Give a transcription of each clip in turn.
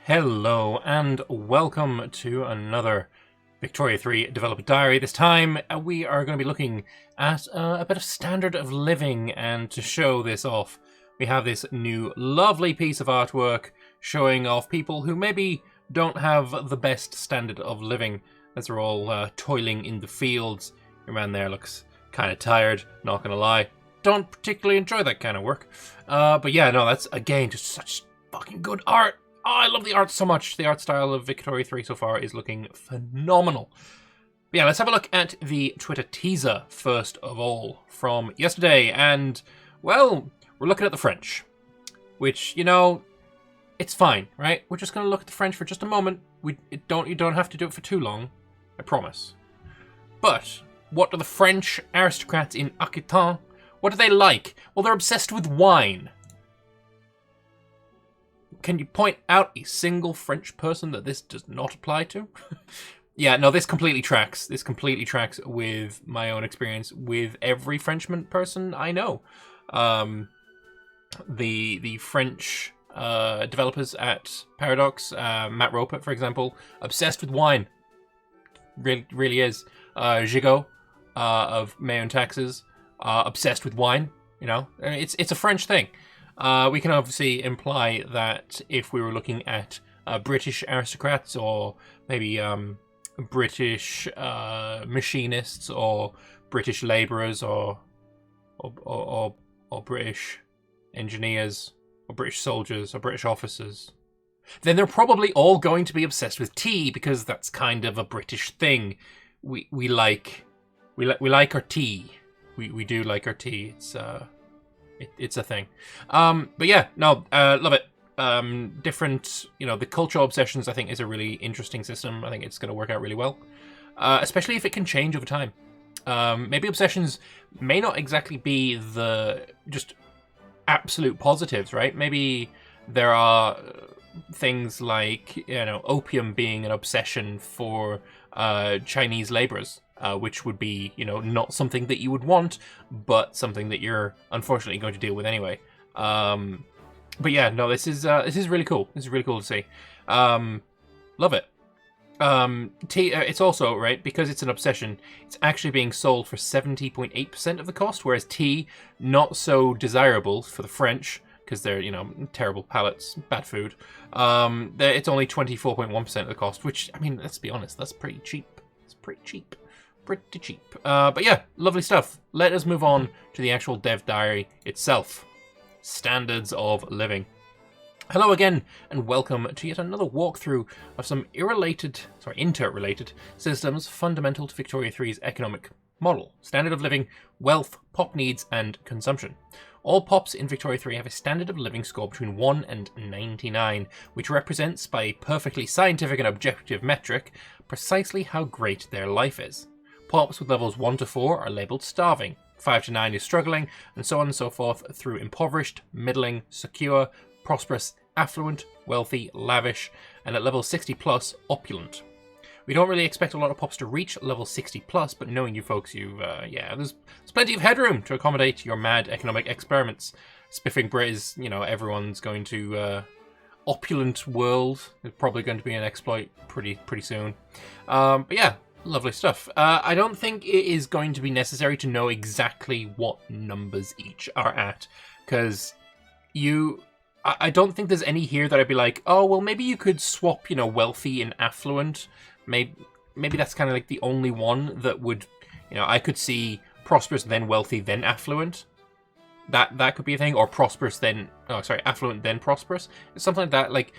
Hello and welcome to another Victoria 3 Developer Diary. This time we are going to be looking at a bit of standard of living, and to show this off we have this new lovely piece of artwork showing off people who maybe don't have the best standard of living, as they're all toiling in the fields. Your man there looks kind of tired, not going to lie. Don't particularly enjoy that kind of work. But yeah, no, that's again just such fucking good art. Oh, I love the art so much. The art style of Victoria 3 so far is looking phenomenal. But yeah, let's have a look at the Twitter teaser first of all from yesterday. And, well, we're looking at the French. Which, you know, it's fine, right? We're just going to look at the French for just a moment. You don't have to do it for too long, I promise. But what do the French aristocrats in Aquitaine, what do they like? Well, they're obsessed with wine. Can you point out a single French person that this does not apply to? Yeah, no, this completely tracks. This completely tracks with my own experience with every Frenchman person I know. The French developers at Paradox, Matt Roper, for example, obsessed with wine. Really is. Gigot of Mayo and Taxes, obsessed with wine. You know, it's a French thing. We can obviously imply that if we were looking at British aristocrats, or maybe British machinists, or British labourers, or British engineers, or British soldiers, or British officers, then they're probably all going to be obsessed with tea, because that's kind of a British thing. We like our tea. We do like our tea. It's a thing. But yeah, no, love it. Different, the cultural obsessions, I think, is a really interesting system. I think it's going to work out really well, especially if it can change over time. Maybe obsessions may not exactly be the just absolute positives, right? Maybe there are things like, opium being an obsession for Chinese laborers. Which would be, not something that you would want, but something that you're unfortunately going to deal with anyway. But yeah, no, this is really cool. This is really cool to see. Love it. Tea, it's also, right, because it's an obsession, it's actually being sold for 70.8% of the cost, whereas tea, not so desirable for the French, because they're, terrible palates, bad food. It's only 24.1% of the cost, which, I mean, let's be honest, that's pretty cheap. It's pretty cheap. Pretty cheap. But yeah, lovely stuff. Let us move on to the actual dev diary itself. Standards of living. Hello again, and welcome to yet another walkthrough of some interrelated systems fundamental to Victoria 3's economic model. Standard of living, wealth, pop needs, and consumption. All pops in Victoria 3 have a standard of living score between 1 and 99, which represents, by a perfectly scientific and objective metric, precisely how great their life is. Pops with levels 1 to 4 are labelled starving, 5 to 9 is struggling, and so on and so forth through impoverished, middling, secure, prosperous, affluent, wealthy, lavish, and at level 60 plus, opulent. We don't really expect a lot of pops to reach level 60 plus, but knowing you folks, there's plenty of headroom to accommodate your mad economic experiments. Spiffing Brit is, everyone's going to opulent world. There's probably going to be an exploit pretty soon. But yeah, lovely stuff. I don't think it is going to be necessary to know exactly what numbers each are at, because I don't think there's any here that I'd be like, oh, well, maybe you could swap, wealthy and affluent. Maybe that's kind of like the only one that would, I could see prosperous, then wealthy, then affluent. That could be a thing, or affluent, then prosperous. Something like that,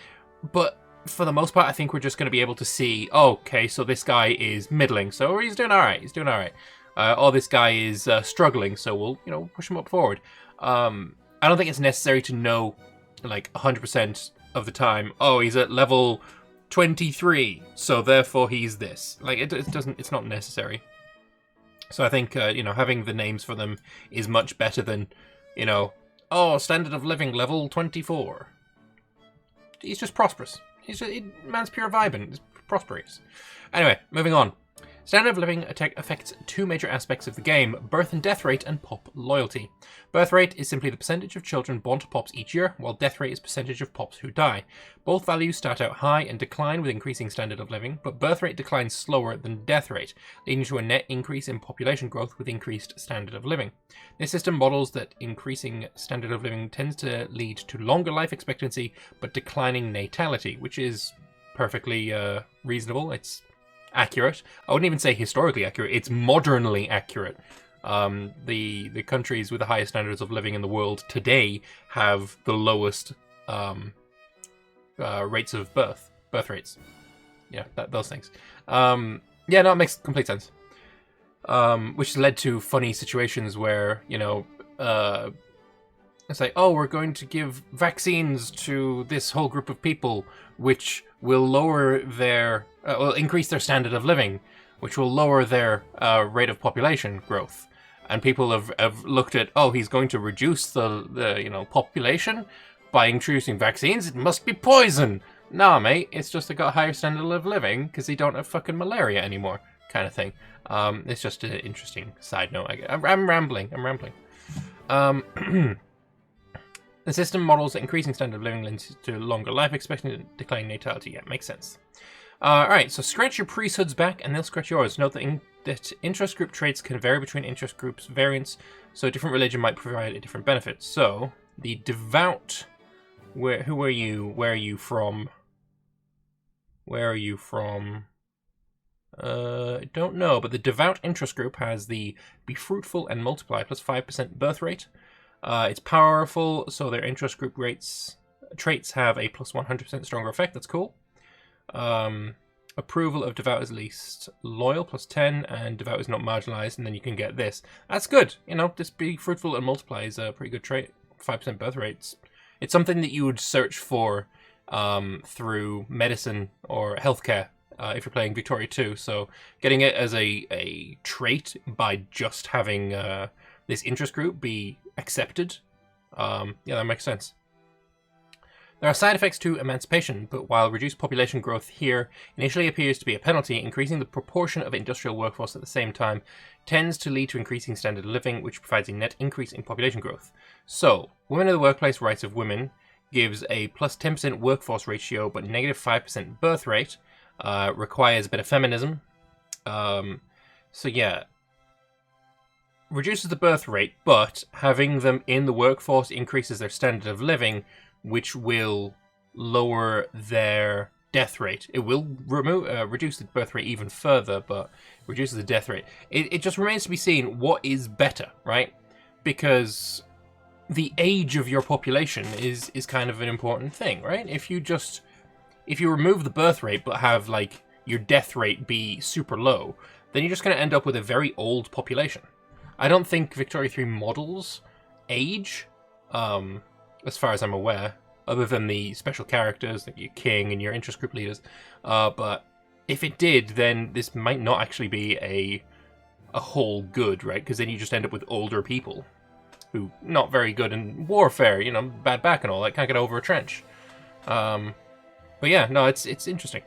but for the most part, I think we're just going to be able to see, okay, so this guy is middling, so he's doing all right. Or this guy is struggling, so we'll, push him up forward. I don't think it's necessary to know, 100% of the time, he's at level 23, so therefore he's this. It's not necessary. So I think, having the names for them is much better than, standard of living level 24. He's just prosperous. Man's pure vibing. He's prosperous. Anyway, moving on. Standard of living affects two major aspects of the game: birth and death rate and pop loyalty. Birth rate is simply the percentage of children born to pops each year, while death rate is percentage of pops who die. Both values start out high and decline with increasing standard of living, but birth rate declines slower than death rate, leading to a net increase in population growth with increased standard of living. This system models that increasing standard of living tends to lead to longer life expectancy, but declining natality, which is perfectly reasonable. It's accurate. I wouldn't even say historically accurate. It's modernly accurate. The countries with the highest standards of living in the world today have the lowest rates of birth rates. Yeah, those things. Yeah, no, it makes complete sense. Which has led to funny situations where, it's like, oh, we're going to give vaccines to this whole group of people, which will lower their, will increase their standard of living, which will lower their rate of population growth. And people have looked at, oh, he's going to reduce the population by introducing vaccines. It must be poison. Nah, mate, it's just they got a higher standard of living because they don't have fucking malaria anymore, kind of thing. It's just an interesting side note. I'm rambling. The system models that increasing standard of living leads to longer life expectancy and declining natality. Yeah, makes sense. Alright, so scratch your priesthoods back and they'll scratch yours. Note that interest group traits can vary between interest groups variants, so a different religion might provide a different benefit. So, the devout... Who are you? Where are you from? I don't know, but the devout interest group has the be fruitful and multiply plus 5% birth rate. It's powerful, so their interest group traits have a plus 100% stronger effect. That's cool. Approval of devout is least loyal, plus 10, and devout is not marginalized, and then you can get this. That's good. This be fruitful and multiply is a pretty good trait. 5% birth rates. It's something that you would search for through medicine or healthcare if you're playing Victoria 2. So getting it as a trait by just having this interest group be accepted, yeah, that makes sense. There are side effects to emancipation, but while reduced population growth here initially appears to be a penalty, increasing the proportion of industrial workforce at the same time tends to lead to increasing standard of living, which provides a net increase in population growth. So, Women in the Workplace Rights of Women gives a plus 10% workforce ratio, but negative 5% birth rate, requires a bit of feminism. So yeah, reduces the birth rate, but having them in the workforce increases their standard of living, which will lower their death rate. It will reduce the birth rate even further, but reduces the death rate. It just remains to be seen what is better, right? Because the age of your population is kind of an important thing, right? If you remove the birth rate but have like your death rate be super low, then you're just going to end up with a very old population. I don't think Victoria 3 models age, as far as I'm aware, other than the special characters, like your king and your interest group leaders. But if it did, then this might not actually be a whole good, right? Because then you just end up with older people who not very good in warfare, bad back and all that, can't get over a trench. But yeah, no, it's interesting.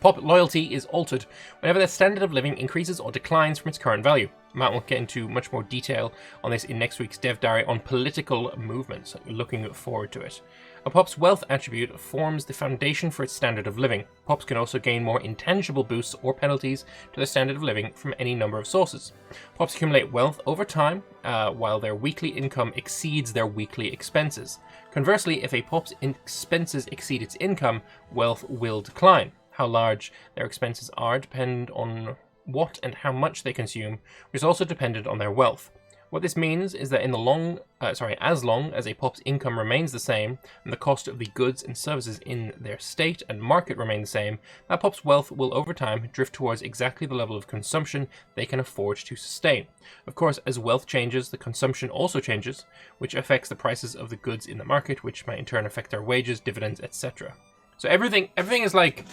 Pop loyalty is altered whenever their standard of living increases or declines from its current value. Matt will get into much more detail on this in next week's Dev Diary on political movements. Looking forward to it. A pop's wealth attribute forms the foundation for its standard of living. Pops can also gain more intangible boosts or penalties to their standard of living from any number of sources. Pops accumulate wealth over time, while their weekly income exceeds their weekly expenses. Conversely, if a pop's expenses exceed its income, wealth will decline. How large their expenses are depend on what and how much they consume, which is also dependent on their wealth. What this means is that as long as a pop's income remains the same and the cost of the goods and services in their state and market remain the same, that pop's wealth will over time drift towards exactly the level of consumption they can afford to sustain. Of course, as wealth changes, the consumption also changes, which affects the prices of the goods in the market, which might in turn affect their wages, dividends, etc. So everything is like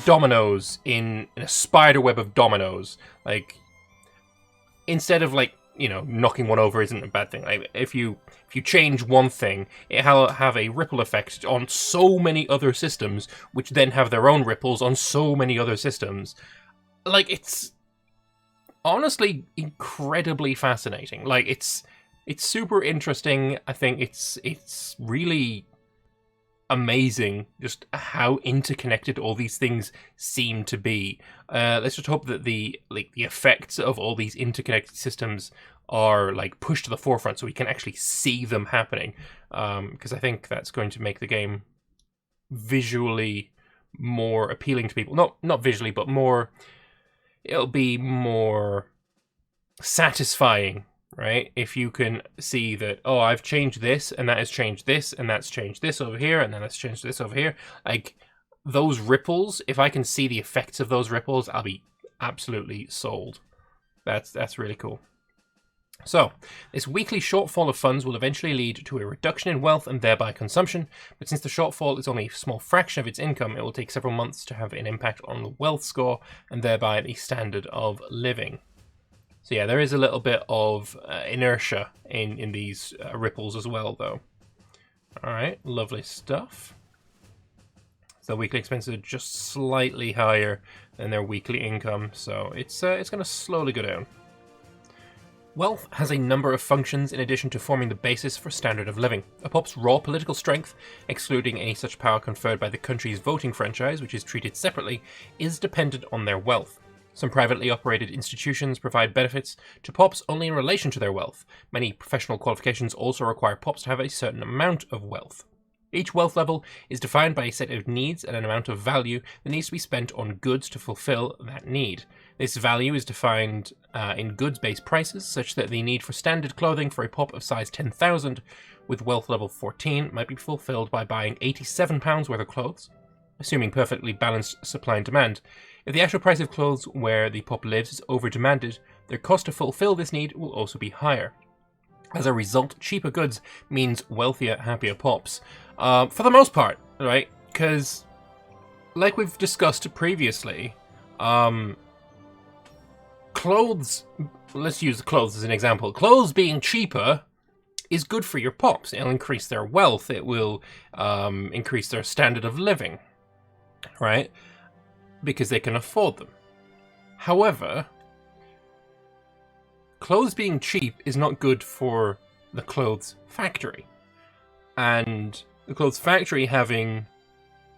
dominoes in a spider web of dominoes. Like, instead of like, knocking one over isn't a bad thing. Like, if you change one thing, it'll have a ripple effect on so many other systems, which then have their own ripples on so many other systems. like, it's honestly incredibly fascinating. Like, it's super interesting. I think it's really amazing just how interconnected all these things seem to be. Let's just hope that the effects of all these interconnected systems are like pushed to the forefront so we can actually see them happening. Because I think that's going to make the game visually more appealing to people. Not visually, but more. It'll be more satisfying, right? If you can see that, oh, I've changed this, and that has changed this, and that's changed this over here, and then that's changed this over here. Like, those ripples, if I can see the effects of those ripples, I'll be absolutely sold. That's really cool. So, this weekly shortfall of funds will eventually lead to a reduction in wealth and thereby consumption, but since the shortfall is only a small fraction of its income, it will take several months to have an impact on the wealth score and thereby the standard of living. So yeah, there is a little bit of inertia in these ripples as well, though. Alright, lovely stuff. So weekly expenses are just slightly higher than their weekly income, so it's going to slowly go down. Wealth has a number of functions in addition to forming the basis for standard of living. A pop's raw political strength, excluding any such power conferred by the country's voting franchise, which is treated separately, is dependent on their wealth. Some privately operated institutions provide benefits to pops only in relation to their wealth. Many professional qualifications also require pops to have a certain amount of wealth. Each wealth level is defined by a set of needs and an amount of value that needs to be spent on goods to fulfill that need. This value is defined in goods-based prices, such that the need for standard clothing for a pop of size 10,000 with wealth level 14 might be fulfilled by buying £87 worth of clothes, assuming perfectly balanced supply and demand. If the actual price of clothes where the pop lives is over-demanded, their cost to fulfill this need will also be higher. As a result, cheaper goods means wealthier, happier pops. For the most part, right? Because, like we've discussed previously, clothes, let's use clothes as an example. Clothes being cheaper is good for your pops. It'll increase their wealth. It will increase their standard of living, right? Because they can afford them. However, clothes being cheap is not good for the clothes factory. And the clothes factory having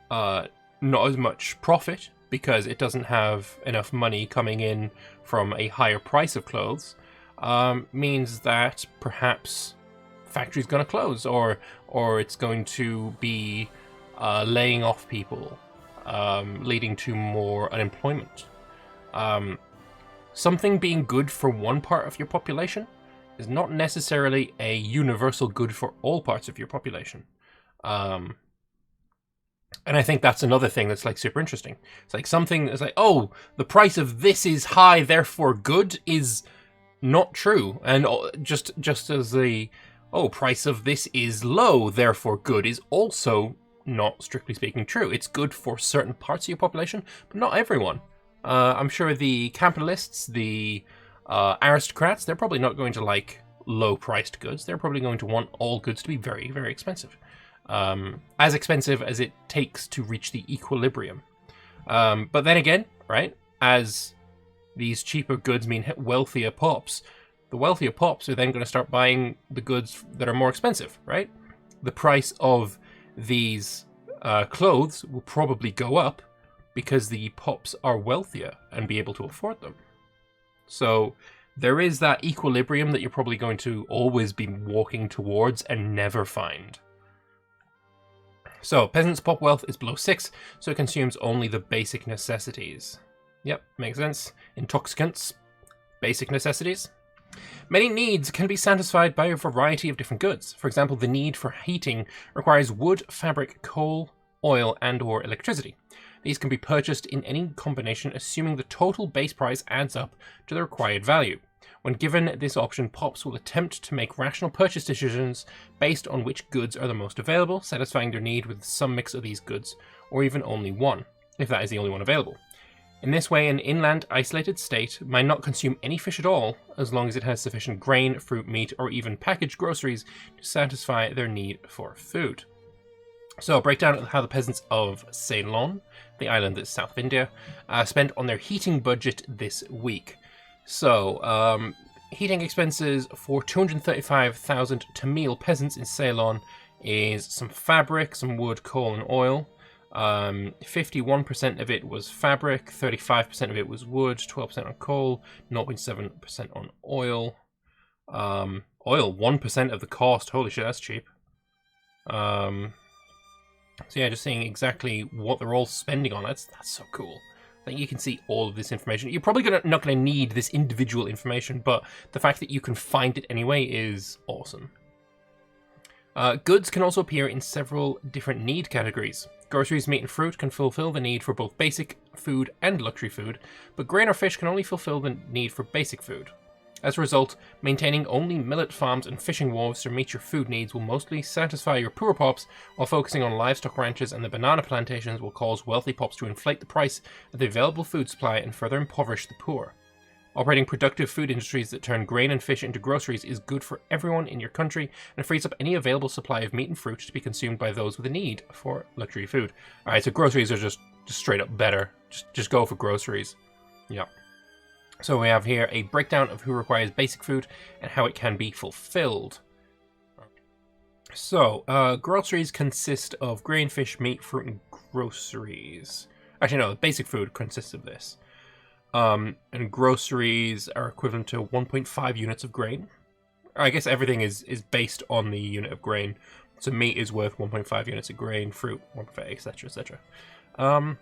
not as much profit because it doesn't have enough money coming in from a higher price of clothes means that perhaps factory's going to close or it's going to be laying off people, leading to more unemployment. Something being good for one part of your population is not necessarily a universal good for all parts of your population. And I think that's another thing that's like super interesting. It's like something that's like, oh, the price of this is high, therefore good is not true. And just as the, oh, price of this is low, therefore good is also not strictly speaking true. It's good for certain parts of your population, but not everyone. I'm sure the capitalists, the aristocrats, they're probably not going to like low-priced goods. They're probably going to want all goods to be very, very expensive. As expensive as it takes to reach the equilibrium. But then again, right, as these cheaper goods mean wealthier pops, the wealthier pops are then going to start buying the goods that are more expensive, right? The price of these clothes will probably go up because the pops are wealthier and be able to afford them. So there is that equilibrium that you're probably going to always be walking towards and never find. So, peasants' pop wealth is below 6, so it consumes only the basic necessities. Yep, makes sense. Intoxicants, basic necessities. Many needs can be satisfied by a variety of different goods. For example, the need for heating requires wood, fabric, coal, oil, and/or electricity. These can be purchased in any combination, assuming the total base price adds up to the required value. When given this option, pops will attempt to make rational purchase decisions based on which goods are the most available, satisfying their need with some mix of these goods, or even only one, if that is the only one available. In this way, an inland, isolated state might not consume any fish at all, as long as it has sufficient grain, fruit, meat, or even packaged groceries to satisfy their need for food. So, a breakdown of how the peasants of Ceylon, the island that's south of India, spent on their heating budget this week. So, heating expenses for 235,000 Tamil peasants in Ceylon is some fabric, some wood, coal, and oil. 51% of it was fabric, 35% of it was wood, 12% on coal, 0.7% on oil. Oil, 1% of the cost. Holy shit, that's cheap. So yeah, just seeing exactly what they're all spending on. That's so cool. I think you can see all of this information. You're probably not going to need this individual information, but the fact that you can find it anyway is awesome. Goods can also appear in several different need categories. Groceries, meat, and fruit can fulfill the need for both basic food and luxury food, but grain or fish can only fulfill the need for basic food. As a result, maintaining only millet farms and fishing wharves to meet your food needs will mostly satisfy your poor pops, while focusing on livestock ranches and the banana plantations will cause wealthy pops to inflate the price of the available food supply and further impoverish the poor. Operating productive food industries that turn grain and fish into groceries is good for everyone in your country and frees up any available supply of meat and fruit to be consumed by those with a need for luxury food. Alright, so groceries are just straight up better. Just go for groceries. Yeah. So we have here a breakdown of who requires basic food and how it can be fulfilled. So, groceries consist of grain, fish, meat, fruit, and groceries. Actually, no, basic food consists of this. And groceries are equivalent to 1.5 units of grain. I guess everything is based on the unit of grain. So meat is worth 1.5 units of grain, fruit 1.5, etc., etc.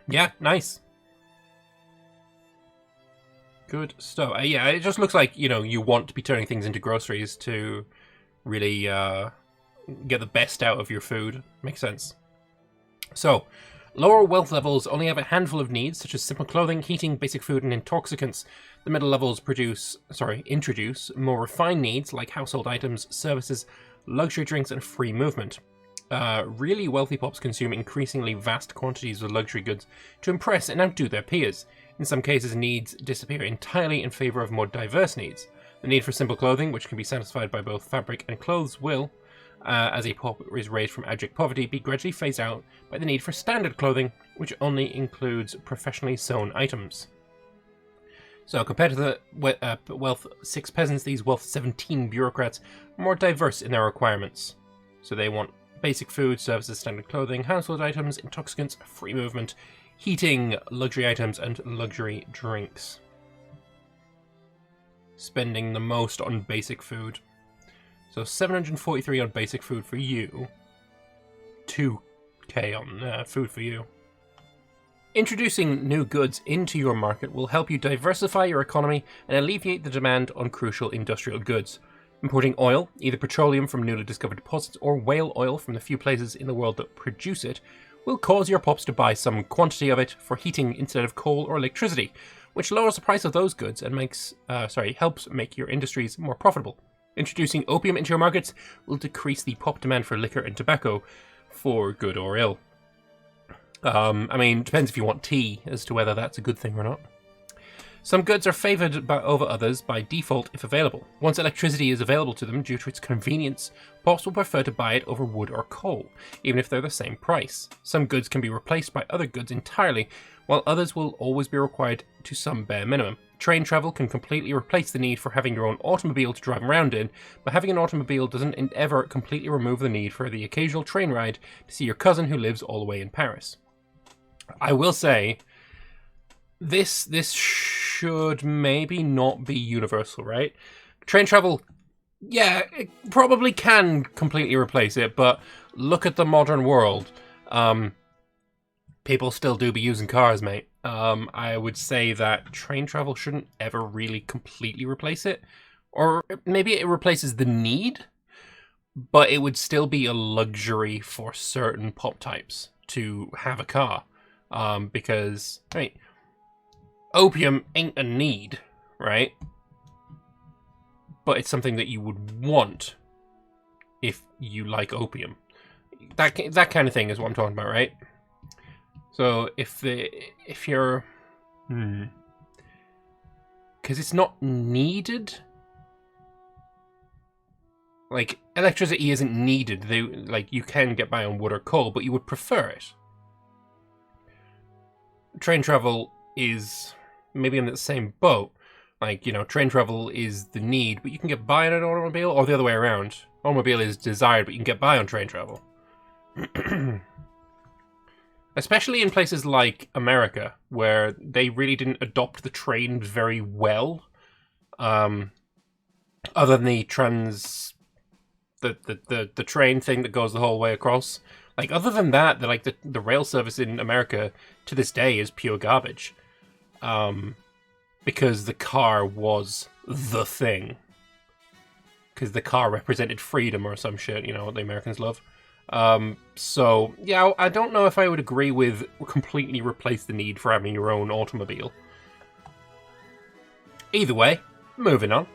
Yeah, nice. Good stuff. Yeah, it just looks like, you want to be turning things into groceries to really get the best out of your food. Makes sense. So, lower wealth levels only have a handful of needs, such as simple clothing, heating, basic food, and intoxicants. The middle levels introduce more refined needs like household items, services, luxury drinks, and free movement. Really wealthy pops consume increasingly vast quantities of luxury goods to impress and outdo their peers. In some cases, needs disappear entirely in favor of more diverse needs. The need for simple clothing, which can be satisfied by both fabric and clothes, will, as a pop is raised from abject poverty, be gradually phased out by the need for standard clothing, which only includes professionally sewn items. So, compared to the wealth 6 peasants, these wealth 17 bureaucrats are more diverse in their requirements. So they want basic food, services, standard clothing, household items, intoxicants, free movement, heating, luxury items, and luxury drinks. Spending the most on basic food. So 743 on basic food for you. 2k on food for you. Introducing new goods into your market will help you diversify your economy and alleviate the demand on crucial industrial goods. Importing oil, either petroleum from newly discovered deposits or whale oil from the few places in the world that produce it, will cause your pops to buy some quantity of it for heating instead of coal or electricity, which lowers the price of those goods and helps make your industries more profitable. Introducing opium into your markets will decrease the pop demand for liquor and tobacco, for good or ill. Depends if you want tea as to whether that's a good thing or not. Some goods are favoured over others by default if available. Once electricity is available to them due to its convenience, pops will prefer to buy it over wood or coal, even if they're the same price. Some goods can be replaced by other goods entirely, while others will always be required to some bare minimum. Train travel can completely replace the need for having your own automobile to drive around in, but having an automobile doesn't ever completely remove the need for the occasional train ride to see your cousin who lives all the way in Paris. I will say, this should maybe not be universal, right? Train travel, yeah, it probably can completely replace it, but look at the modern world. People still do be using cars, mate. I would say that train travel shouldn't ever really completely replace it. Or maybe it replaces the need, but it would still be a luxury for certain pop types to have a car. Because, opium ain't a need, right? But it's something that you would want if you like opium. That kind of thing is what I'm talking about, right? So if you're, because it's not needed. Like, electricity isn't needed. You can get by on wood or coal, but you would prefer it. Train travel is maybe in the same boat. Like, train travel is the need, but you can get by on an automobile, or the other way around. Automobile is desired, but you can get by on train travel. Especially in places like America, where they really didn't adopt the train very well. Other than the train thing that goes the whole way across. Like, other than that, the rail service in America to this day is pure garbage. Because the car was the thing. Because the car represented freedom or some shit, what the Americans love. So, yeah, I don't know if I would agree with completely replace the need for having your own automobile. Either way, moving on.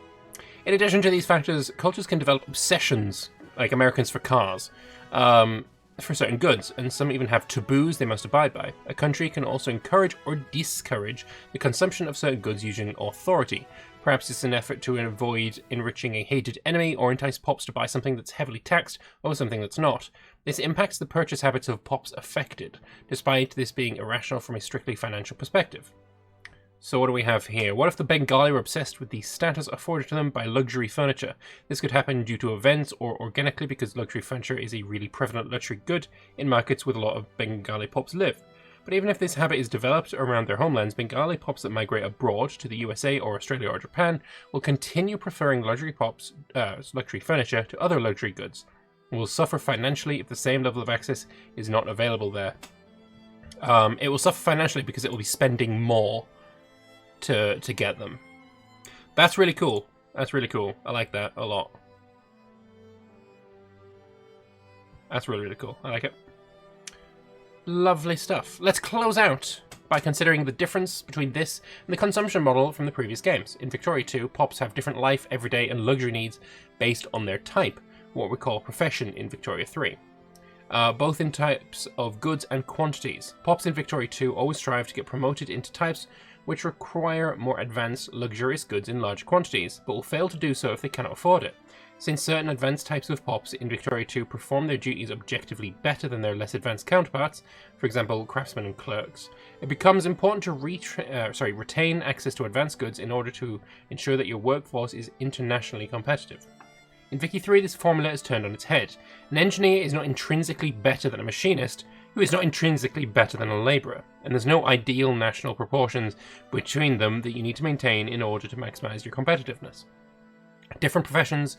In addition to these factors, cultures can develop obsessions, like Americans for cars, for certain goods, and some even have taboos they must abide by. A country can also encourage or discourage the consumption of certain goods using authority. Perhaps it's an effort to avoid enriching a hated enemy or entice pops to buy something that's heavily taxed over something that's not. This impacts the purchase habits of pops affected, despite this being irrational from a strictly financial perspective. So what do we have here? What if the Bengali were obsessed with the status afforded to them by luxury furniture? This could happen due to events or organically because luxury furniture is a really prevalent luxury good in markets with a lot of Bengali pops live. But even if this habit is developed around their homelands, Bengali pops that migrate abroad to the USA or Australia or Japan will continue preferring luxury furniture to other luxury goods, and will suffer financially if the same level of access is not available there. It will suffer financially because it will be spending more to get them. That's really cool. That's really cool. I like that a lot. That's really, really cool. I like it. Lovely stuff. Let's close out by considering the difference between this and the consumption model from the previous games. In Victoria 2, pops have different life, everyday, and luxury needs based on their type, what we call profession in Victoria 3. Both in types of goods and quantities. Pops in Victoria 2 always strive to get promoted into types which require more advanced, luxurious goods in large quantities, but will fail to do so if they cannot afford it. Since certain advanced types of pops in Victoria 2 perform their duties objectively better than their less advanced counterparts, for example, craftsmen and clerks, it becomes important to retain access to advanced goods in order to ensure that your workforce is internationally competitive. In Vicky 3, this formula is turned on its head. An engineer is not intrinsically better than a machinist, who is not intrinsically better than a labourer, and there's no ideal national proportions between them that you need to maintain in order to maximise your competitiveness. Different professions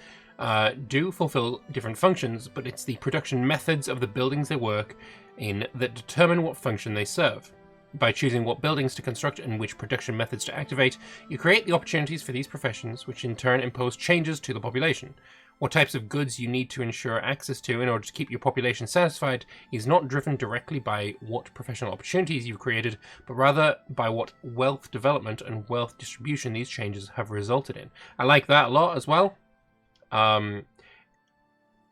do fulfill different functions, but it's the production methods of the buildings they work in that determine what function they serve. By choosing what buildings to construct and which production methods to activate, you create the opportunities for these professions, which in turn impose changes to the population. What types of goods you need to ensure access to in order to keep your population satisfied is not driven directly by what professional opportunities you've created, but rather by what wealth development and wealth distribution these changes have resulted in. I like that a lot as well. I'm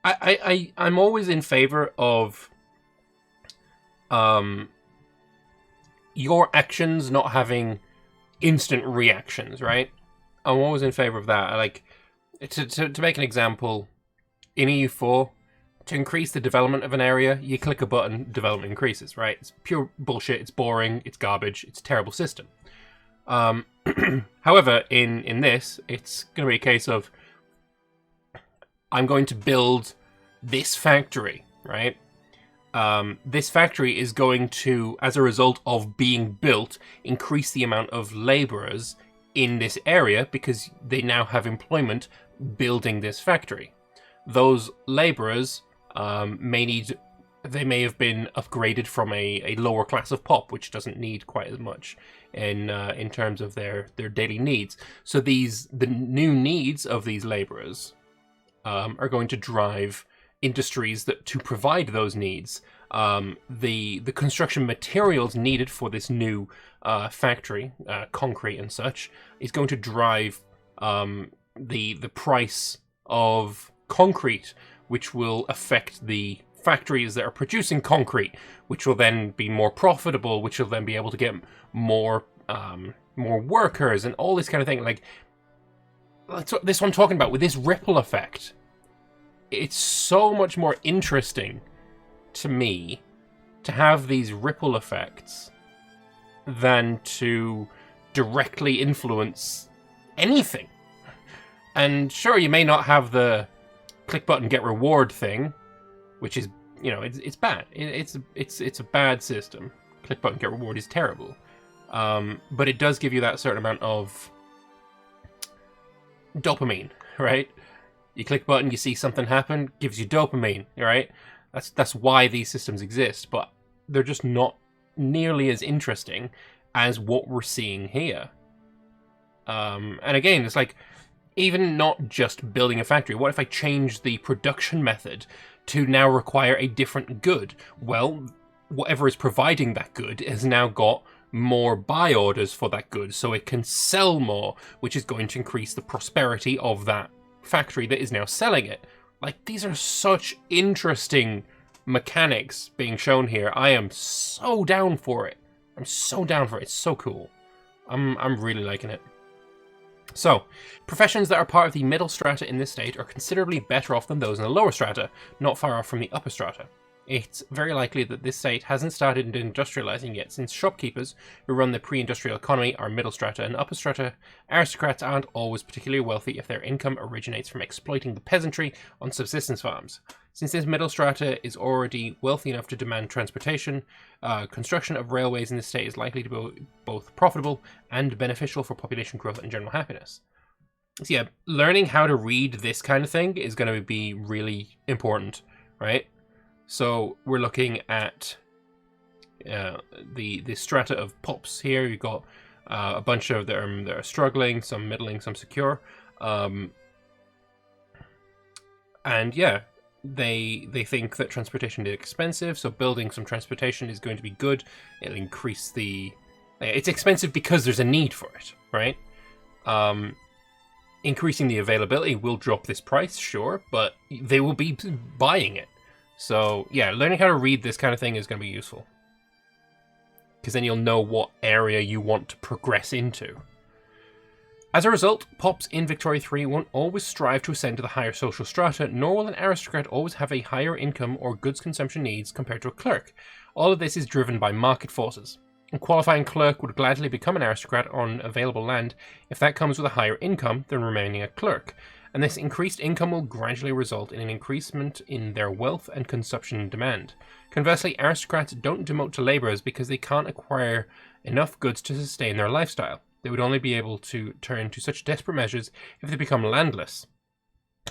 always in favor of your actions not having instant reactions, right? I'm always in favor of that. I like to make an example, in EU4, to increase the development of an area, you click a button, development increases, right? It's pure bullshit, it's boring, it's garbage, it's a terrible system. However, in this, it's going to be a case of, I'm going to build this factory, right? This factory is going to, as a result of being built, increase the amount of labourers in this area because they now have employment building this factory. Those labourers may have been upgraded from a lower class of pop, which doesn't need quite as much in terms of their daily needs. So the new needs of these labourers are going to drive industries that to provide those needs. The construction materials needed for this new factory, concrete and such, is going to drive the price of concrete, which will affect the factories that are producing concrete, which will then be more profitable, which will then be able to get more workers and all this kind of thing. Like, that's what I'm talking about with this ripple effect. it's so much more interesting to me to have these ripple effects than to directly influence anything. And sure, you may not have the click button get reward thing, which is, you know, it's bad. It's a bad system. Click button get reward is terrible. But it does give you that certain amount of dopamine, right? You click button, you see something happen, gives you dopamine, right? That's why these systems exist, but they're just not nearly as interesting as what we're seeing here. And again, it's like, even not just building a factory. What if I change the production method to now require a different good? Well, whatever is providing that good has now got more buy orders for that good, so it can sell more, which is going to increase the prosperity of that factory that is now selling it. Like, these are such interesting mechanics being shown here. I am so down for it. I'm so down for it. It's so cool. I'm really liking it. So, professions that are part of the middle strata in this state are considerably better off than those in the lower strata, not far off from the upper strata. It's very likely that this state hasn't started industrializing yet, since shopkeepers who run the pre-industrial economy are middle strata, and upper strata aristocrats aren't always particularly wealthy if their income originates from exploiting the peasantry on subsistence farms. Since this middle strata is already wealthy enough to demand transportation, construction of railways in this state is likely to be both profitable and beneficial for population growth and general happiness. So yeah, learning how to read this kind of thing is going to be really important, right? So we're looking at the strata of pops here. You've got a bunch of them that are struggling, some middling, some secure. And yeah, they think that transportation is expensive, so building some transportation is going to be good. It'll increase the... It's expensive because there's a need for it, right? Increasing the availability will drop this price, sure, but they will be buying it. So, yeah, learning how to read this kind of thing is going to be useful. Because then you'll know what area you want to progress into. As a result, pops in Victoria 3 won't always strive to ascend to the higher social strata, nor will an aristocrat always have a higher income or goods consumption needs compared to a clerk. All of this is driven by market forces. A qualifying clerk would gladly become an aristocrat on available land if that comes with a higher income than remaining a clerk. And this increased income will gradually result in an increasement in their wealth and consumption demand. Conversely, aristocrats don't demote to labourers because they can't acquire enough goods to sustain their lifestyle. They would only be able to turn to such desperate measures if they become landless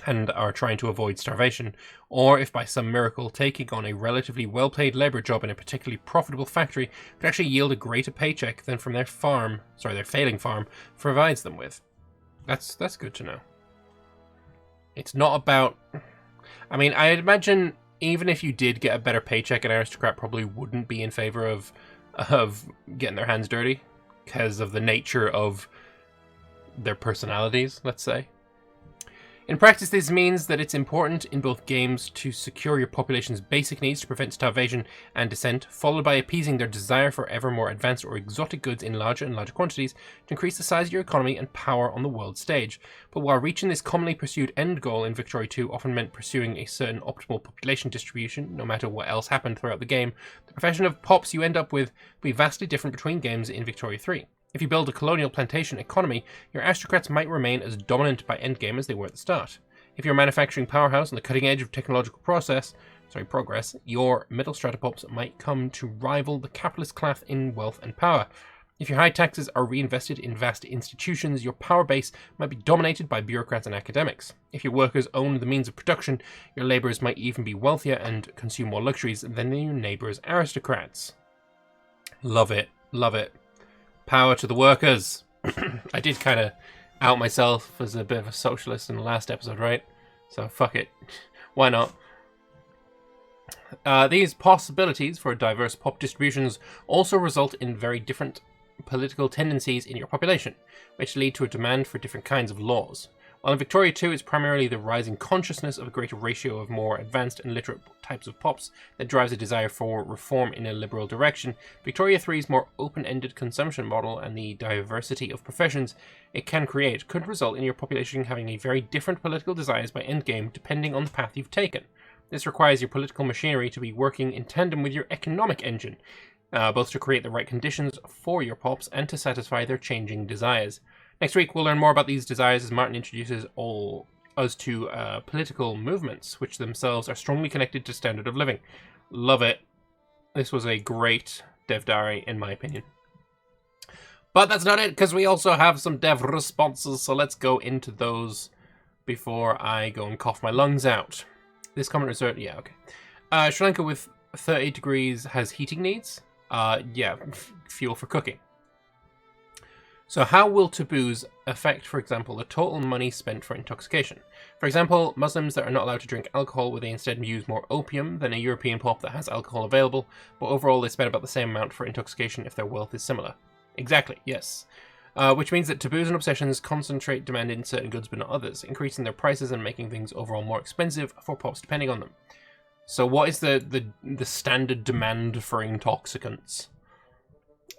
and are trying to avoid starvation, or if by some miracle taking on a relatively well-paid labour job in a particularly profitable factory could actually yield a greater paycheck than from their failing farm provides them with. That's good to know. It's not about... I mean, I imagine even if you did get a better paycheck, an aristocrat probably wouldn't be in favour of getting their hands dirty because of the nature of their personalities, let's say. In practice, this means that it's important in both games to secure your population's basic needs to prevent starvation and descent, followed by appeasing their desire for ever more advanced or exotic goods in larger and larger quantities to increase the size of your economy and power on the world stage. But while reaching this commonly pursued end goal in Victoria 2 often meant pursuing a certain optimal population distribution, no matter what else happened throughout the game, the profession of pops you end up with will be vastly different between games in Victoria 3. If you build a colonial plantation economy, your aristocrats might remain as dominant by endgame as they were at the start. If you're a manufacturing powerhouse on the cutting edge of technological progress, your middle strata pops might come to rival the capitalist class in wealth and power. If your high taxes are reinvested in vast institutions, your power base might be dominated by bureaucrats and academics. If your workers own the means of production, your labourers might even be wealthier and consume more luxuries than your neighbours' aristocrats. Love it. Love it. Power to the workers. I did kind of out myself as a bit of a socialist in the last episode, right? So fuck it. Why not? These possibilities for diverse pop distributions also result in very different political tendencies in your population, which lead to a demand for different kinds of laws. While in Victoria 2, it's primarily the rising consciousness of a greater ratio of more advanced and literate types of pops that drives a desire for reform in a liberal direction. Victoria 3's more open-ended consumption model and the diversity of professions it can create could result in your population having a very different political desires by endgame depending on the path you've taken. This requires your political machinery to be working in tandem with your economic engine, both to create the right conditions for your pops and to satisfy their changing desires. Next week, we'll learn more about these desires as Martin introduces us to political movements, which themselves are strongly connected to standard of living. Love it. This was a great dev diary, in my opinion. But that's not it, because we also have some dev responses, so let's go into those before I go and cough my lungs out. This comment result, yeah, okay. Sri Lanka with 30 degrees has heating needs. Yeah, fuel for cooking. So how will taboos affect, for example, the total money spent for intoxication? For example, Muslims that are not allowed to drink alcohol, will they instead use more opium than a European pop that has alcohol available, but overall they spend about the same amount for intoxication if their wealth is similar? Exactly, yes. Which means that taboos and obsessions concentrate demand in certain goods but not others, increasing their prices and making things overall more expensive for pops depending on them. So what is the standard demand for intoxicants?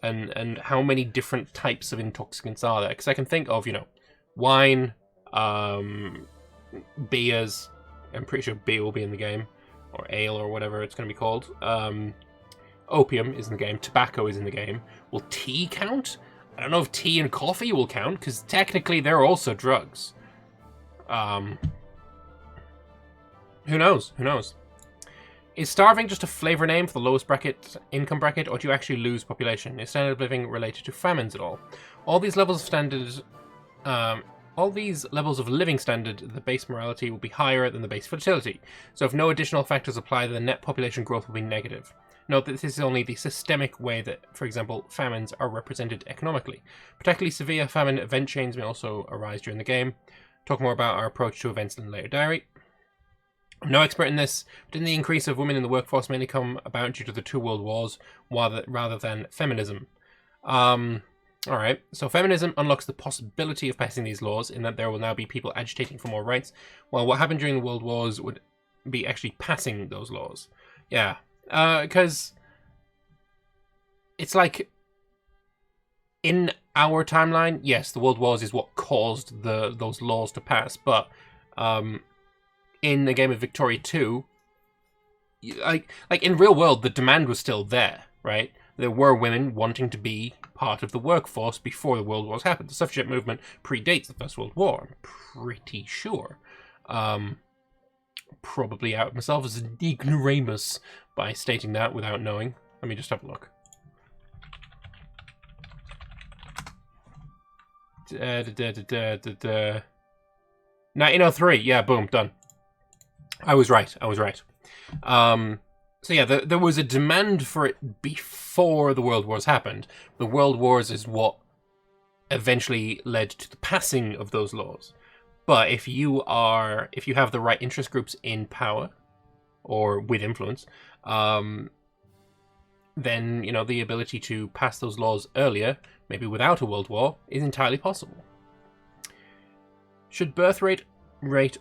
And how many different types of intoxicants are there? Because I can think of, wine, beers. I'm pretty sure beer will be in the game, or ale, or whatever it's going to be called. Opium is in the game. Tobacco is in the game. Will tea count? I don't know if tea and coffee will count, because technically they're also drugs. Who knows? Who knows? Is starving just a flavor name for the lowest income bracket, or do you actually lose population? Is standard of living related to famines at all? All these levels of living standard, the base morality will be higher than the base fertility. So if no additional factors apply, then the net population growth will be negative. Note that this is only the systemic way that, for example, famines are represented economically. Particularly severe famine event chains may also arise during the game. Talk more about our approach to events in the later diary. I'm no expert in this, but didn't the increase of women in the workforce mainly come about due to the 2 world wars rather than feminism? Alright, so feminism unlocks the possibility of passing these laws in that there will now be people agitating for more rights, while what happened during the world wars would be actually passing those laws. Yeah, because it's like, in our timeline, yes, the world wars is what caused those laws to pass, but in the game of Victoria 2, like in real world, the demand was still there, right? There were women wanting to be part of the workforce before the World Wars happened. The suffragette movement predates the First World War, I'm pretty sure. Probably out myself as an ignoramus by stating that without knowing. Let me just have a look. 1903, yeah, boom, done. I was right. So yeah, there was a demand for it before the World Wars happened. The World Wars is what eventually led to the passing of those laws. But if you have the right interest groups in power or with influence, then the ability to pass those laws earlier, maybe without a world war, is entirely possible. Should birth rate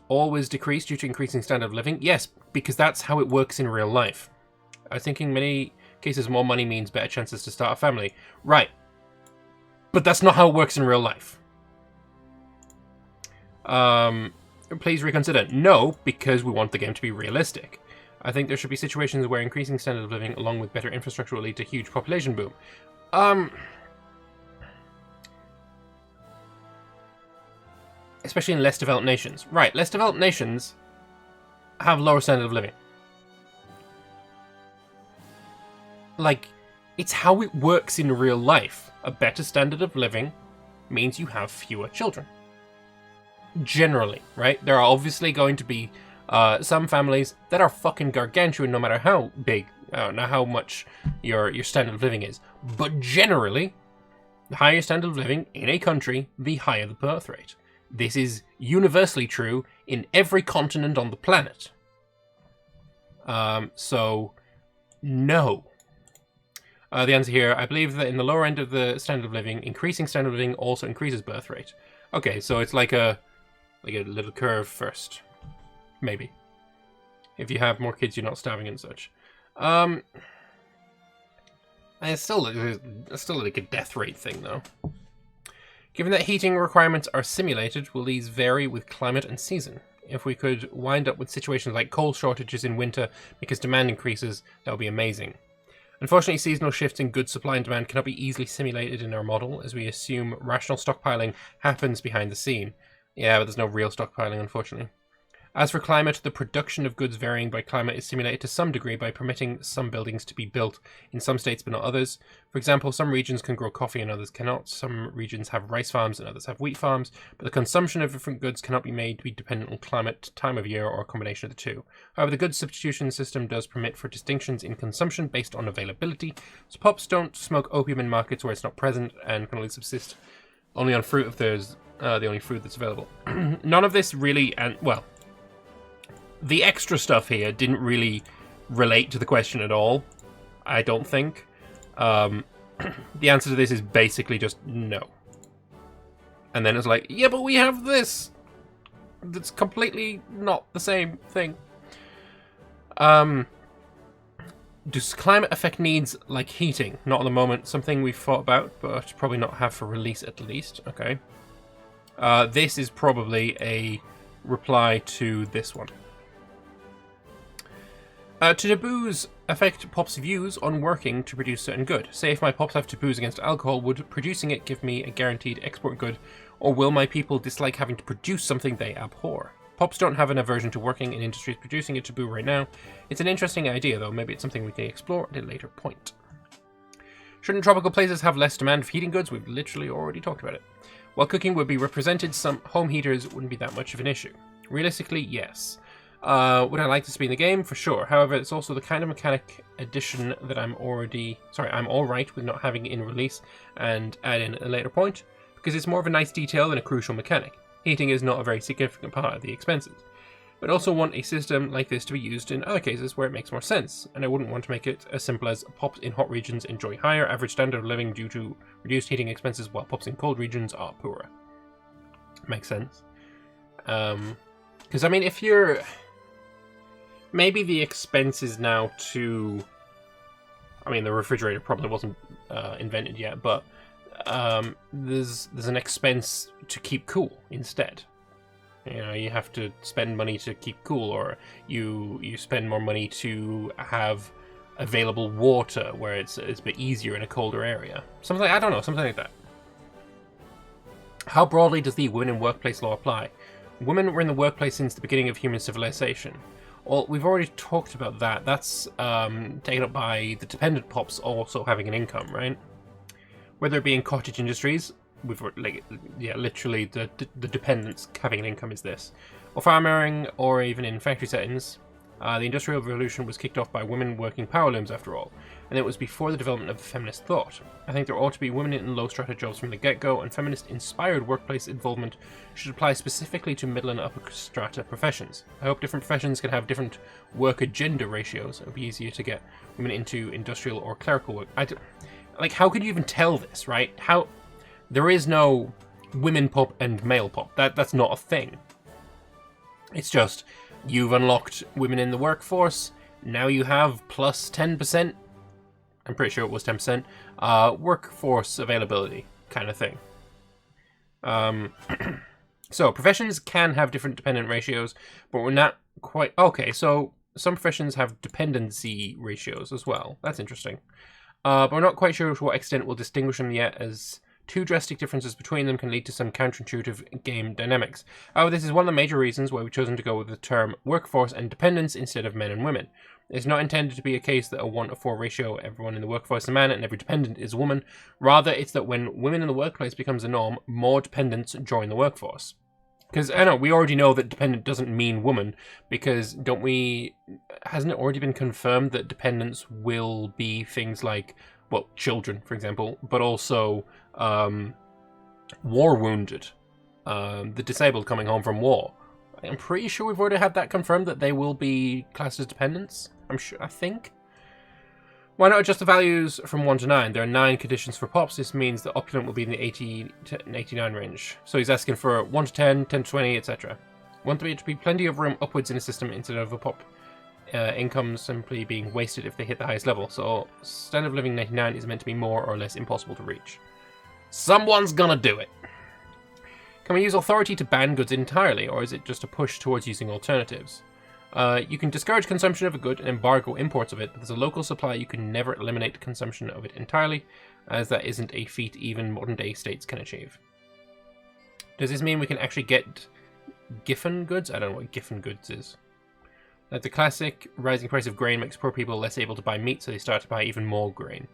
always decrease due to increasing standard of living? Yes, because that's how it works in real life. I was thinking many cases more money means better chances to start a family. Right. But that's not how it works in real life. Please reconsider. No, because we want the game to be realistic. I think there should be situations where increasing standard of living along with better infrastructure will lead to huge population boom. Especially in less developed nations. Right, less developed nations have lower standard of living. Like, it's how it works in real life. A better standard of living means you have fewer children. Generally, right? There are obviously going to be some families that are fucking gargantuan no matter how big, how much your standard of living is. But generally, the higher standard of living in a country, the higher the birth rate. This is universally true in every continent on the planet. So, no. The answer here, I believe that in the lower end of the standard of living, increasing standard of living also increases birth rate. Okay, so it's like like a little curve first. Maybe. If you have more kids, you're not starving and such. It's still like a death rate thing, though. Given that heating requirements are simulated, will these vary with climate and season? If we could wind up with situations like coal shortages in winter because demand increases, that would be amazing. Unfortunately, seasonal shifts in goods supply and demand cannot be easily simulated in our model, as we assume rational stockpiling happens behind the scene. Yeah, but there's no real stockpiling, unfortunately. As for climate, the production of goods varying by climate is simulated to some degree by permitting some buildings to be built in some states but not others. For example, some regions can grow coffee and others cannot. Some regions have rice farms and others have wheat farms, but the consumption of different goods cannot be made to be dependent on climate, time of year, or a combination of the two. However, the goods substitution system does permit for distinctions in consumption based on availability, so pops don't smoke opium in markets where it's not present and can only subsist only on fruit if there's the only fruit that's available. None of this really, the extra stuff here didn't really relate to the question at all, I don't think. The answer to this is basically just no. And then it's like, yeah, but we have this! That's completely not the same thing. Does climate affect needs like heating? Not at the moment. Something we've thought about, but probably not have for release at least. Okay. This is probably a reply to this one. To taboos affect Pop's views on working to produce certain good. Say if my Pops have taboos against alcohol, would producing it give me a guaranteed export good, or will my people dislike having to produce something they abhor? Pops don't have an aversion to working in industries producing a taboo right now. It's an interesting idea, though. Maybe it's something we can explore at a later point. Shouldn't tropical places have less demand for heating goods? We've literally already talked about it. While cooking would be represented, some home heaters wouldn't be that much of an issue. Realistically, yes. Would I like this to be in the game? For sure. However, it's also the kind of mechanic addition that I'm alright with not having in release and add in at a later point, because it's more of a nice detail than a crucial mechanic. Heating is not a very significant part of the expenses. But I also want a system like this to be used in other cases where it makes more sense, and I wouldn't want to make it as simple as Pops in hot regions enjoy higher average standard of living due to reduced heating expenses, while Pops in cold regions are poorer. Makes sense. Because, I mean, if you're... Maybe the expense is now to... I mean, the refrigerator probably wasn't invented yet, but there's an expense to keep cool instead. You know, you have to spend money to keep cool, or you spend more money to have available water where it's a bit easier in a colder area. Something like, I don't know, something like that. How broadly does the women in workplace law apply? Women were in the workplace since the beginning of human civilization. Well, we've already talked about that. That's taken up by the dependent Pops also having an income, right? Whether it be in cottage industries, literally the dependents having an income is this, or farming, or even in factory settings. The Industrial Revolution was kicked off by women working power looms, after all, and it was before the development of feminist thought. I think there ought to be women in low-strata jobs from the get-go, and feminist-inspired workplace involvement should apply specifically to middle and upper-strata professions. I hope different professions can have different worker-gender ratios. It would be easier to get women into industrial or clerical work. How could you even tell this, right? There is no women pop and male pop. That's not a thing. It's just... You've unlocked women in the workforce. Now you have plus 10%. I'm pretty sure it was 10%. Workforce availability kind of thing. So professions can have different dependent ratios, but we're not quite... Okay, so some professions have dependency ratios as well. That's interesting. But we're not quite sure to what extent we'll distinguish them yet, as... Two drastic differences between them can lead to some counterintuitive game dynamics. However, this is one of the major reasons why we've chosen to go with the term workforce and dependents instead of men and women. It's not intended to be a case that a 1-to-4 ratio, everyone in the workforce is a man and every dependent is a woman. Rather, it's that when women in the workplace becomes the norm, more dependents join the workforce. Because, I know, we already know that dependent doesn't mean woman, because hasn't it already been confirmed that dependents will be things like, well, children, for example, but also... war wounded, the disabled coming home from war. I'm pretty sure we've already had that confirmed that they will be classed as dependents. I think. Why not adjust the values from 1 to 9? There are 9 conditions for pops. This means the opulent will be in the 80 to 89 range. So he's asking for 1 to 10, 10 to 20, etc. Want there to be plenty of room upwards in a system instead of a pop income simply being wasted if they hit the highest level. So standard of living 99 is meant to be more or less impossible to reach. Someone's gonna do it. Can we use authority to ban goods entirely, or is it just a push towards using alternatives? You can discourage consumption of a good and embargo imports of it, but as a local supply you can never eliminate consumption of it entirely, as that isn't a feat even modern-day states can achieve. Does this mean we can actually get giffen goods? I don't know what giffen goods is. Like the classic rising price of grain makes poor people less able to buy meat, so they start to buy even more grain.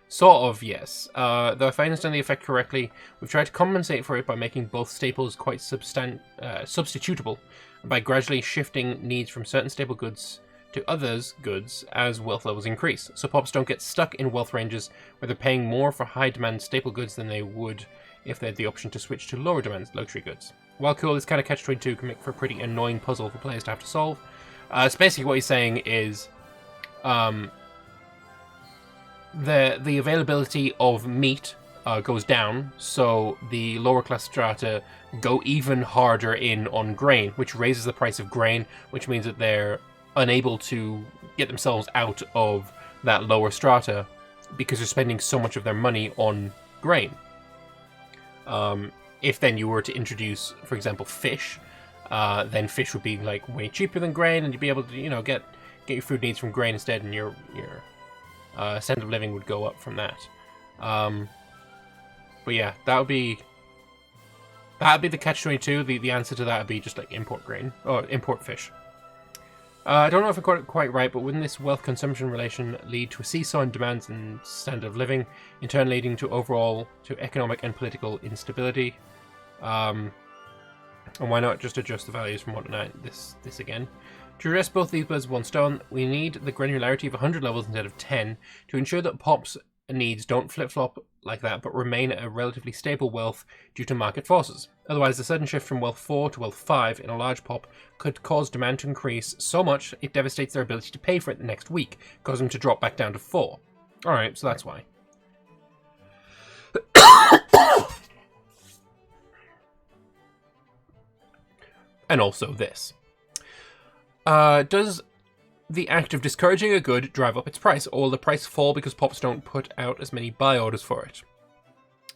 Sort of, yes. Though if I understand the effect correctly, we've tried to compensate for it by making both staples quite substitutable, by gradually shifting needs from certain staple goods to others goods as wealth levels increase, so pops don't get stuck in wealth ranges where they're paying more for high demand staple goods than they would if they had the option to switch to lower demand luxury goods. While cool, this kind of catch-22 can make for a pretty annoying puzzle for players to have to solve. So basically what he's saying is the availability of meat goes down, so the lower class strata go even harder in on grain, which raises the price of grain, which means that they're unable to get themselves out of that lower strata because they're spending so much of their money on grain. If then you were to introduce, for example, fish, then fish would be like way cheaper than grain, and you'd be able to, you know, get your food needs from grain instead, and your standard of living would go up from that. But yeah, that'd be the catch-22. The answer to that would be just like import grain or import fish. I don't know if I got it quite right, but wouldn't this wealth consumption relation lead to a seesaw in demands and standard of living, in turn leading to economic and political instability? And why not just adjust the values from 1 to 9? This again. To address both these birds with one stone, we need the granularity of 100 levels instead of 10 to ensure that pops needs don't flip-flop like that, but remain at a relatively stable wealth due to market forces. Otherwise, the sudden shift from wealth 4 to wealth 5 in a large pop could cause demand to increase so much it devastates their ability to pay for it the next week, causing them to drop back down to 4. Alright, so that's why. And also this. Does the act of discouraging a good drive up its price, or will the price fall because pops don't put out as many buy orders for it?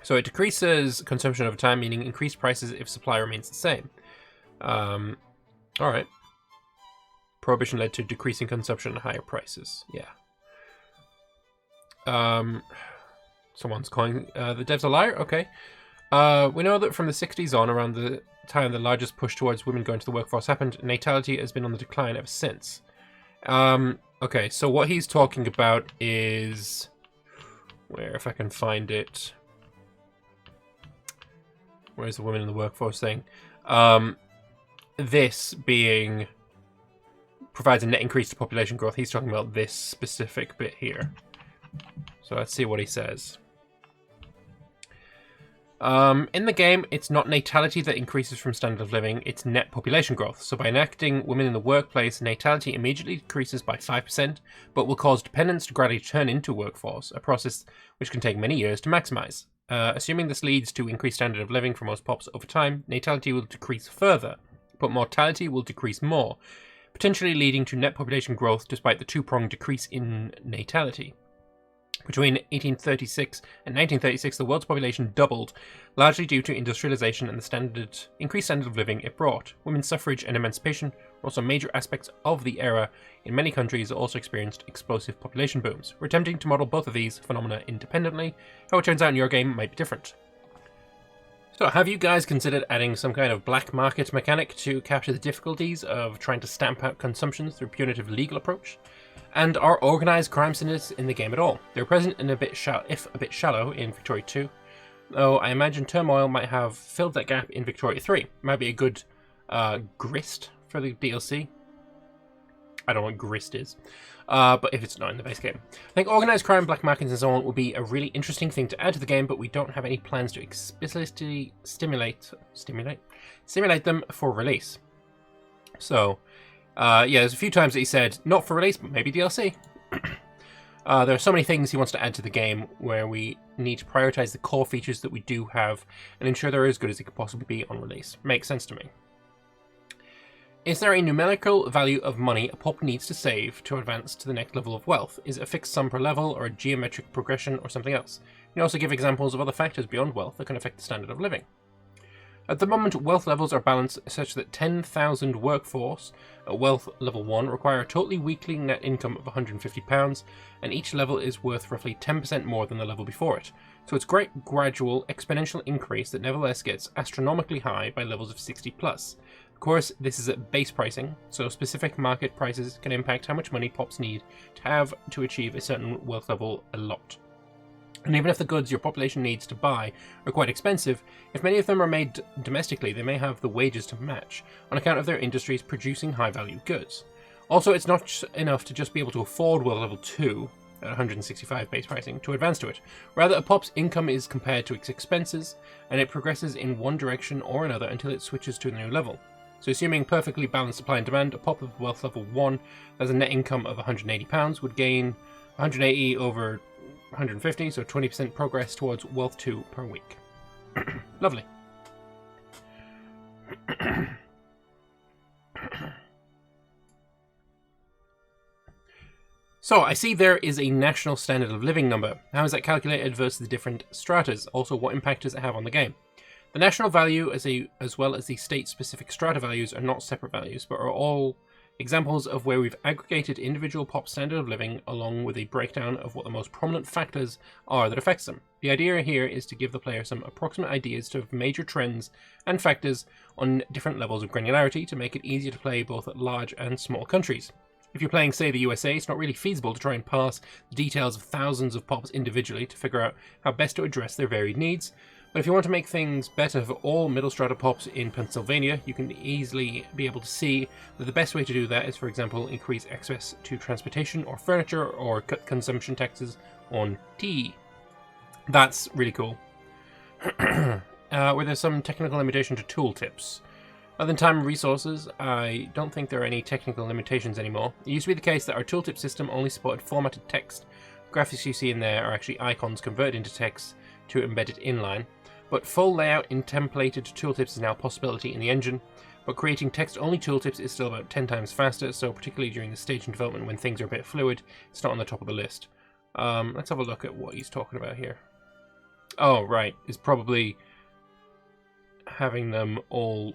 So it decreases consumption over time, meaning increased prices if supply remains the same. Alright. Prohibition led to decreasing consumption and higher prices. Yeah. Someone's calling the devs a liar? Okay. We know that from the 60s on, around the time the largest push towards women going to the workforce happened, natality has been on the decline ever since. Okay, so what he's talking about is... Where, if I can find it... Where's the women in the workforce thing? This being... provides a net increase to population growth. He's talking about this specific bit here. So let's see what he says. In the game, it's not natality that increases from standard of living, it's net population growth. So by enacting women in the workplace, natality immediately decreases by 5%, but will cause dependents to gradually turn into workforce, a process which can take many years to maximize. Assuming this leads to increased standard of living for most pops over time, natality will decrease further, but mortality will decrease more, potentially leading to net population growth despite the two-pronged decrease in natality. Between 1836 and 1936, the world's population doubled, largely due to industrialization and the increased standard of living it brought. Women's suffrage and emancipation were also major aspects of the era. In many countries, it also experienced explosive population booms. We're attempting to model both of these phenomena independently. How it turns out in your game might be different. So, have you guys considered adding some kind of black market mechanic to capture the difficulties of trying to stamp out consumption through punitive legal approach? And are organised crime syndicates in the game at all? They're present in a bit shallow in Victoria 2, though I imagine Turmoil might have filled that gap in Victoria 3. Might be a good grist for the DLC. I don't know what grist is, but if it's not in the base game. I think organised crime, black markets and so on will be a really interesting thing to add to the game, but we don't have any plans to explicitly stimulate them for release. So... yeah, there's a few times that he said, not for release, but maybe DLC. There are so many things he wants to add to the game where we need to prioritize the core features that we do have and ensure they're as good as they could possibly be on release. Makes sense to me. Is there a numerical value of money a pop needs to save to advance to the next level of wealth? Is it a fixed sum per level, or a geometric progression, or something else? You can also give examples of other factors beyond wealth that can affect the standard of living. At the moment, wealth levels are balanced such that 10,000 workforce at wealth level 1 require a totally weekly net income of £150, and each level is worth roughly 10% more than the level before it. So it's great gradual exponential increase that nevertheless gets astronomically high by levels of 60 plus. Of course, this is at base pricing, so specific market prices can impact how much money pops need to have to achieve a certain wealth level a lot. And even if the goods your population needs to buy are quite expensive, if many of them are made domestically, they may have the wages to match, on account of their industries producing high-value goods. Also, it's not enough to just be able to afford wealth level 2, at 165 base pricing, to advance to it. Rather, a pop's income is compared to its expenses, and it progresses in one direction or another until it switches to a new level. So assuming perfectly balanced supply and demand, a pop of wealth level 1 that has a net income of £180 would gain 180 over 150, so 20% progress towards wealth 2 per week. Lovely. So, I see there is a national standard of living number. How is that calculated versus the different stratas? Also, what impact does it have on the game? The national value as well as the state-specific strata values are not separate values, but are all examples of where we've aggregated individual pop standard of living along with a breakdown of what the most prominent factors are that affects them. The idea here is to give the player some approximate ideas to major trends and factors on different levels of granularity to make it easier to play both at large and small countries. If you're playing, say, the USA, it's not really feasible to try and parse the details of thousands of pops individually to figure out how best to address their varied needs. But if you want to make things better for all middle strata pops in Pennsylvania, you can easily be able to see that the best way to do that is, for example, increase access to transportation or furniture, or cut consumption taxes on tea. That's really cool. Were there some technical limitation to tooltips? Other than time and resources, I don't think there are any technical limitations anymore. It used to be the case that our tooltip system only supported formatted text. The graphics you see in there are actually icons converted into text to embedded inline. But full layout in templated tooltips is now a possibility in the engine, but creating text-only tooltips is still about 10 times faster, so particularly during the stage in development when things are a bit fluid, it's not on the top of the list. Let's have a look at what he's talking about here. Oh, right, it's probably having them all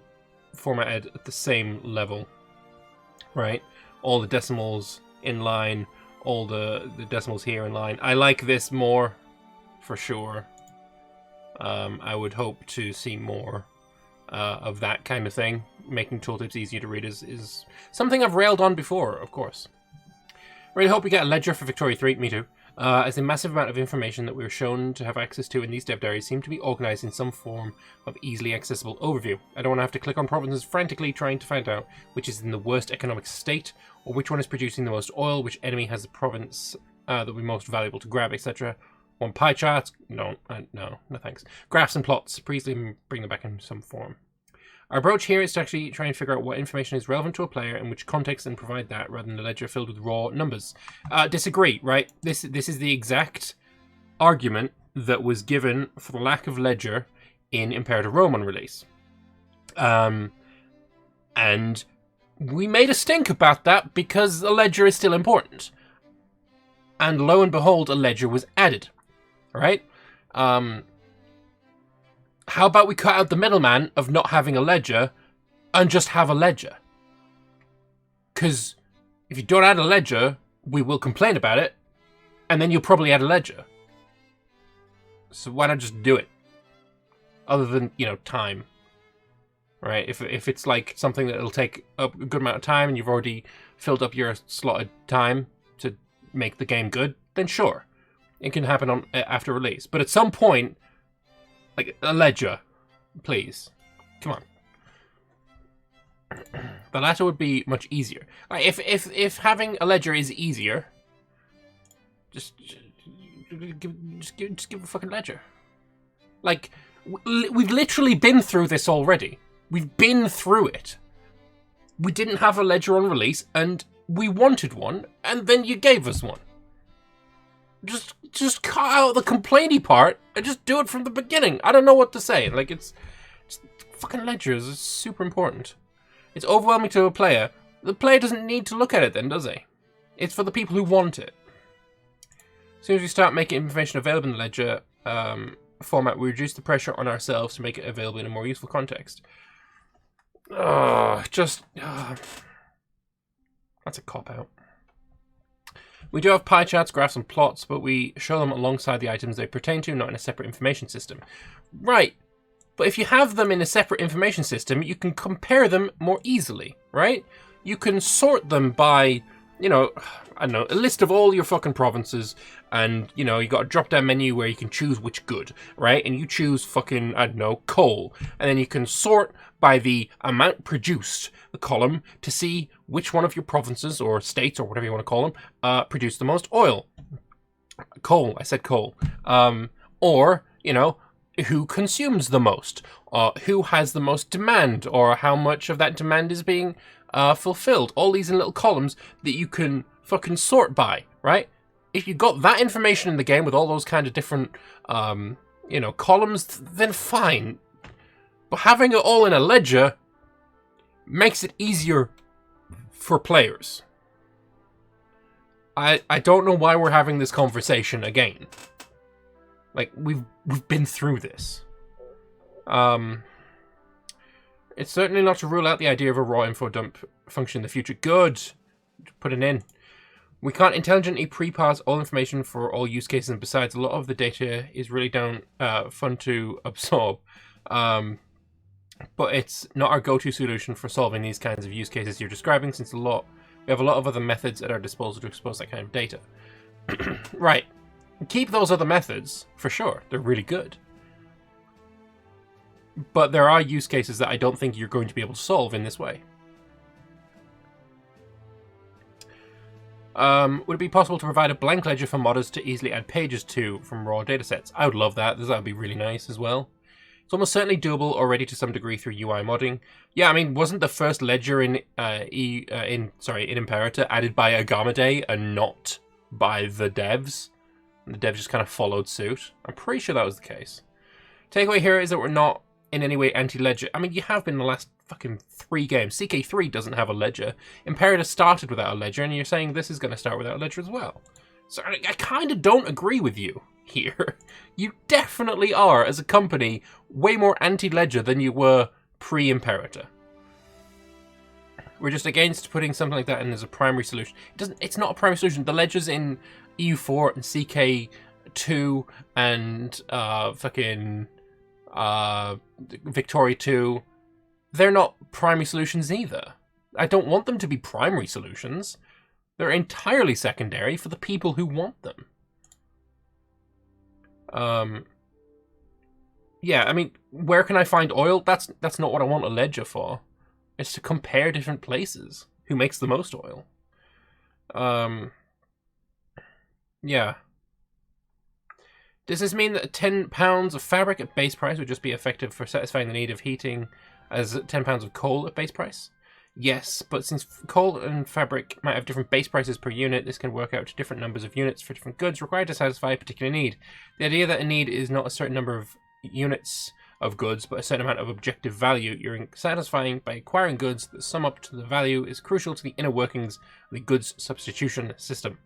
formatted at the same level, right? All the decimals in line, all the decimals here in line. I like this more, for sure. I would hope to see more of that kind of thing. Making tooltips easier to read is something I've railed on before, of course. Really hope we get a ledger for Victoria 3, me too, as the massive amount of information that we were shown to have access to in these dev diaries seem to be organised in some form of easily accessible overview. I don't want to have to click on provinces frantically trying to find out which is in the worst economic state, or which one is producing the most oil, which enemy has the province that would be most valuable to grab, etc. Want pie charts? No thanks. Graphs and plots, please bring them back in some form. Our approach here is to actually try and figure out what information is relevant to a player in which context and provide that, rather than a ledger filled with raw numbers. Disagree, right? This is the exact argument that was given for the lack of ledger in Imperator Rome on release. And we made a stink about that because a ledger is still important. And lo and behold, a ledger was added. Right? How about we cut out the middleman of not having a ledger and just have a ledger? Because if you don't add a ledger, we will complain about it, and then you'll probably add a ledger. So why not just do it? Other than, time. Right? If it's like something that will take a good amount of time and you've already filled up your slotted time to make the game good, then sure. It can happen on after release. But at some point, like a ledger, please. Come on. The latter would be much easier. Like, if having a ledger is easier, just give a fucking ledger. Like, we've literally been through this already. We've been through it. We didn't have a ledger on release, and we wanted one, and then you gave us one. Just cut out the complainy part and just do it from the beginning. I don't know what to say. Like, it's fucking ledgers is super important. It's overwhelming to a player. The player doesn't need to look at it then, does he? It's for the people who want it. As soon as we start making information available in the ledger format, we reduce the pressure on ourselves to make it available in a more useful context. That's a cop-out. We do have pie charts, graphs, and plots, but we show them alongside the items they pertain to, not in a separate information system. Right. But if you have them in a separate information system, you can compare them more easily, right? You can sort them by, you know, I don't know, a list of all your fucking provinces, and, you know, you got a drop-down menu where you can choose which good, right? And you choose fucking, I don't know, coal. And then you can sort by the amount produced, the column, to see which one of your provinces, or states, or whatever you want to call them, produce the most oil. Coal, I said coal. Or, you know, who consumes the most, who has the most demand, or how much of that demand is being fulfilled. All these in little columns that you can fucking sort by, right? If you got that information in the game with all those kind of different, you know, columns, then fine. But having it all in a ledger makes it easier for players. I don't know why we're having this conversation again. Like, we've been through this. It's certainly not to rule out the idea of a raw info dump function in the future. Good. Put it in. We can't intelligently pre-parse all information for all use cases, and besides, a lot of the data is really fun to absorb. But it's not our go-to solution for solving these kinds of use cases you're describing, since we have a lot of other methods at our disposal to expose that kind of data. Right. Keep those other methods, for sure. They're really good. But there are use cases that I don't think you're going to be able to solve in this way. Would it be possible to provide a blank ledger for modders to easily add pages to from raw datasets? I would love that. That would be really nice as well. It's almost certainly doable already to some degree through UI modding. Yeah, I mean, wasn't the first ledger in Imperator added by Agamade and not by the devs? And the devs just kind of followed suit. I'm pretty sure that was the case. Takeaway here is that we're not in any way anti-ledger. I mean, you have been the last fucking 3 games. CK3 doesn't have a ledger. Imperator started without a ledger, and you're saying this is going to start without a ledger as well. So I kind of don't agree with you here. You definitely are, as a company, way more anti-ledger than you were pre-Imperator. We're just against putting something like that in as a primary solution. It's not a primary solution. The ledgers in EU4 and CK2 and Victoria 2, they're not primary solutions either. I don't want them to be primary solutions. They're entirely secondary for the people who want them. Yeah, I mean, where can I find oil? That's not what I want a ledger for. It's to compare different places. Who makes the most oil? Yeah. Does this mean that £10 of fabric at base price would just be effective for satisfying the need of heating as £10 of coal at base price? Yes, but since coal and fabric might have different base prices per unit, this can work out to different numbers of units for different goods required to satisfy a particular need. The idea that a need is not a certain number of units of goods, but a certain amount of objective value you're satisfying by acquiring goods that sum up to the value is crucial to the inner workings of the goods substitution system.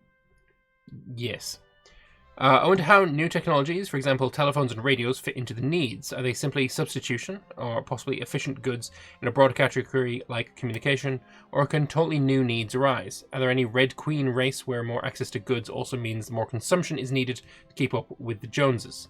Yes. I wonder how new technologies, for example telephones and radios, fit into the needs. Are they simply substitution, or possibly efficient goods in a broader category like communication, or can totally new needs arise? Are there any Red Queen race where more access to goods also means more consumption is needed to keep up with the Joneses?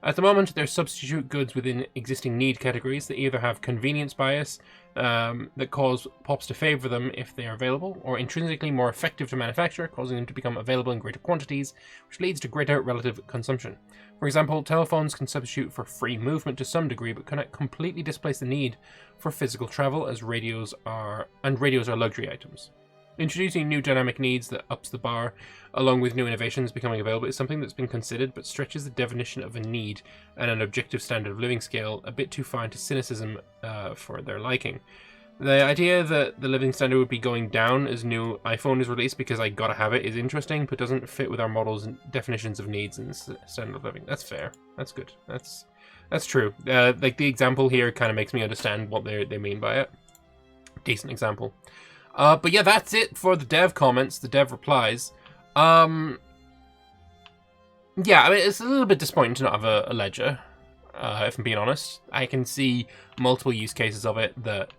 At the moment, there's substitute goods within existing need categories that either have convenience bias that cause pops to favour them if they are available, or intrinsically more effective to manufacture, causing them to become available in greater quantities, which leads to greater relative consumption. For example, telephones can substitute for free movement to some degree, but cannot completely displace the need for physical travel, as radios are luxury items. Introducing new dynamic needs that ups the bar, along with new innovations becoming available, is something that's been considered, but stretches the definition of a need and an objective standard of living scale a bit too far into cynicism for their liking. The idea that the living standard would be going down as new iPhone is released because I gotta have it is interesting, but doesn't fit with our model's definitions of needs and standard of living. That's fair. That's good. That's true. Like the example here kind of makes me understand what they mean by it. Decent example. But yeah, that's it for the dev comments, the dev replies. Yeah, I mean, it's a little bit disappointing to not have a ledger, if I'm being honest. I can see multiple use cases of it that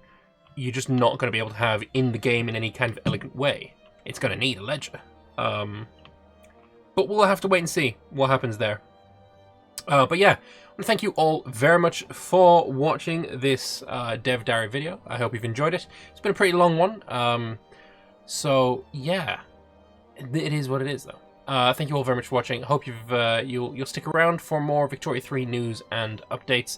you're just not going to be able to have in the game in any kind of elegant way. It's going to need a ledger. But we'll have to wait and see what happens there. But yeah, I want to thank you all very much for watching this Dev Diary video. I hope you've enjoyed it. It's been a pretty long one. So yeah, it is what it is though. Thank you all very much for watching. I hope you'll stick around for more Victoria 3 news and updates.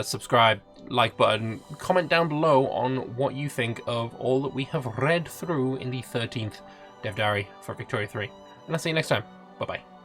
Subscribe, like button, comment down below on what you think of all that we have read through in the 13th Dev Diary for Victoria 3. And I'll see you next time. Bye-bye.